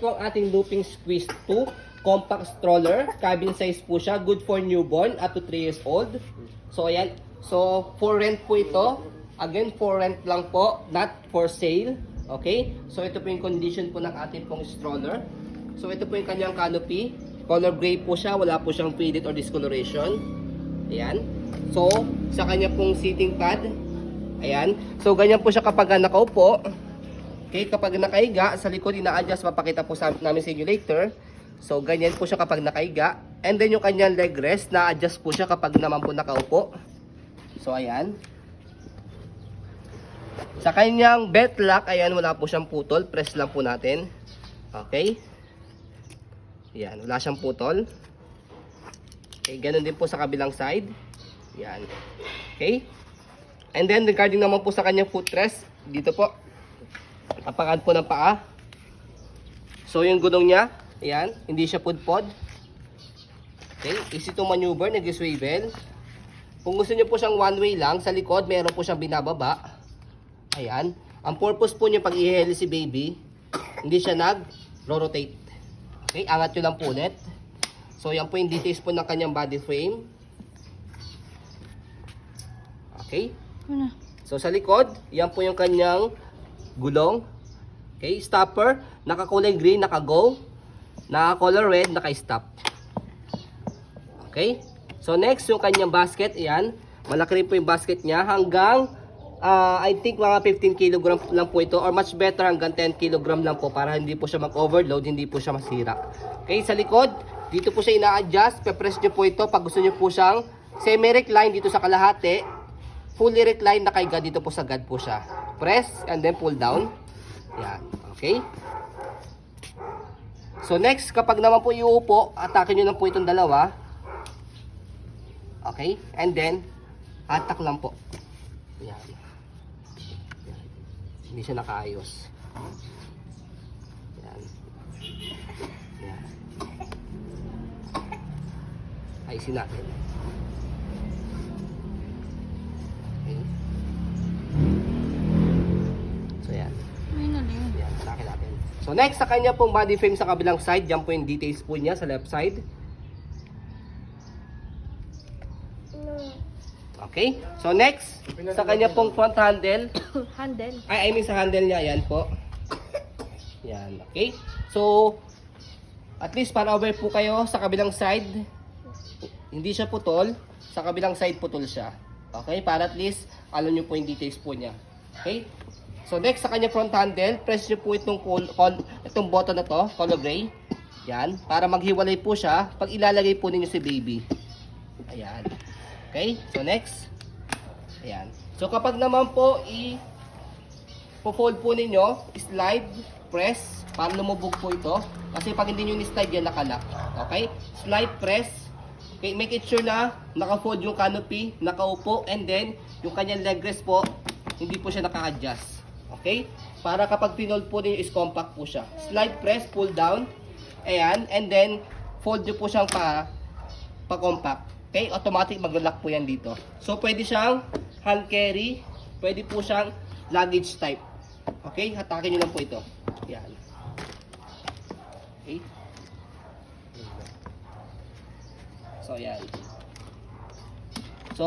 Po ang ating looping squeeze 2 compact stroller, cabin size po siya, good for newborn up to 3 years old. So ayan, so for rent po ito, again for rent lang po, not for sale. Okay, so ito po yung condition po ng ating pong stroller. So ito po yung kanyang canopy, color gray po siya, wala po siyang faded or discoloration. Ayan, so sa kanya pong seating pad, ayan, so ganyan po siya kapag nakaupo. Okay, kapag nakahiga, sa likod ina-adjust, papakita po namin sa inyo later. So, ganyan po siya kapag nakahiga. And then yung kanyang leg rest, na-adjust po siya kapag naman po nakaupo. So, ayan. Sa kanyang belt lock, ayan, wala po siyang putol. Press lang po natin. Okay. Ayan, wala siyang putol. Okay, ganun din po sa kabilang side. Ayan. Okay. And then, regarding naman po sa kanyang footrest, dito po. Tapakan po ng paa. So yung gulong niya, ayan, hindi siya pudpod. Okay, easy to maneuver, nag-swivel. Kung gusto niyo po siyang one way lang, sa likod meron po siyang binababa. Ayan, ang purpose po niya pag i-heli si baby, hindi siya nag-rotate. Okay, angat nyo lang po ulit. So yan po yung details po ng kanyang body frame. Okay. So sa likod, yan po yung kanyang gulong. Okay, stopper, naka-color green, naka-go. Naka-color red, naka-stop. Okay? So next, yung kanyang basket, ayan. Malaki rin po yung basket niya. Hanggang, I think mga 15 kg lang po ito. Or much better, hanggang 10 kg lang po. Para hindi po siya mag-overload, hindi po siya masira. Okay, sa likod, dito po siya ina-adjust. Pe-press nyo po ito pag gusto nyo po siyang semi-recline dito sa kalahati. Fully recline, nakaiga dito po sa gad po siya. Press and then pull down. Yan. Okay. So next, kapag naman po iuupo, atake nyo lang po itong dalawa. Okay. And then, atak lang po. Yan. Yan. Hindi siya nakaayos. Yan. Yan. Ayusin natin. Okay. So yan. Yan, atake natin. So next, sa kanya pong body frame sa kabilang side, dyan po yung details po niya sa left side. Okay. So next, sa kanya pong front handle. Handle. I mean sa handle niya, yan po. Yan, okay. So, at least para aware po kayo sa kabilang side, hindi siya putol. Sa kabilang side, putol siya. Okay, para at least alam nyo po yung details po niya. Okay. So next, sa kanya front handle, press nyo po itong button na to, color gray. Yan, para maghiwalay po siya pag ilalagay po ninyo si baby. Ayan. Okay, so next. Ayan. So kapag naman po i-fold po ninyo, slide, press, para lumubog po ito. Kasi pag hindi nyo ni-slide yan, nakalock. Okay, slide, press. Okay, make it sure na naka-fold yung canopy, nakaupo, and then yung kanyang leg rest po, hindi po siya naka-adjust. Okay? Para kapag pinold po ninyo is compact po siya. Slide, press, pull down. Ayan. And then, fold nyo po siyang pa-compact. Okay? Automatic mag-lock po yan dito. So, pwede siyang hand carry. Pwede po siyang luggage type. Okay? Hatakin nyo lang po ito. Ayan. Okay? So, ayan. So,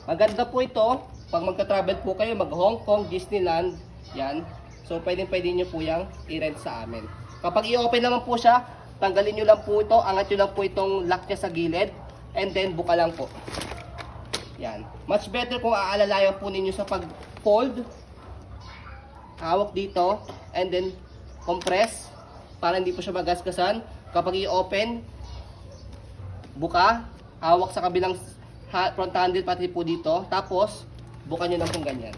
maganda po ito. Pag magka-travel po kayo, mag-Hong Kong, Disneyland, yan. So, pwede nyo po yung i-rent sa amin. Kapag i-open naman po siya, tanggalin nyo lang po ito, angat nyo lang po itong lock niya sa gilid, and then buka lang po. Yan. Much better kung aalalayan po ninyo sa pag-fold. Hawak dito, and then compress, para hindi po siya magasgasan. Kapag i-open, buka, hawak sa kabilang front handle pati po dito, tapos, bukan nyo lang kung ganyan.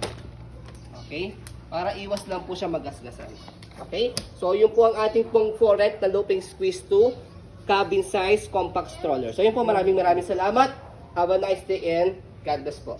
Okay? Para iwas lang po siya magasgasan. Okay? So, yun po ang ating pong for-rent na looping squeeze 2 cabin size compact stroller. So, yun po. Maraming salamat. Have a nice day and God bless po.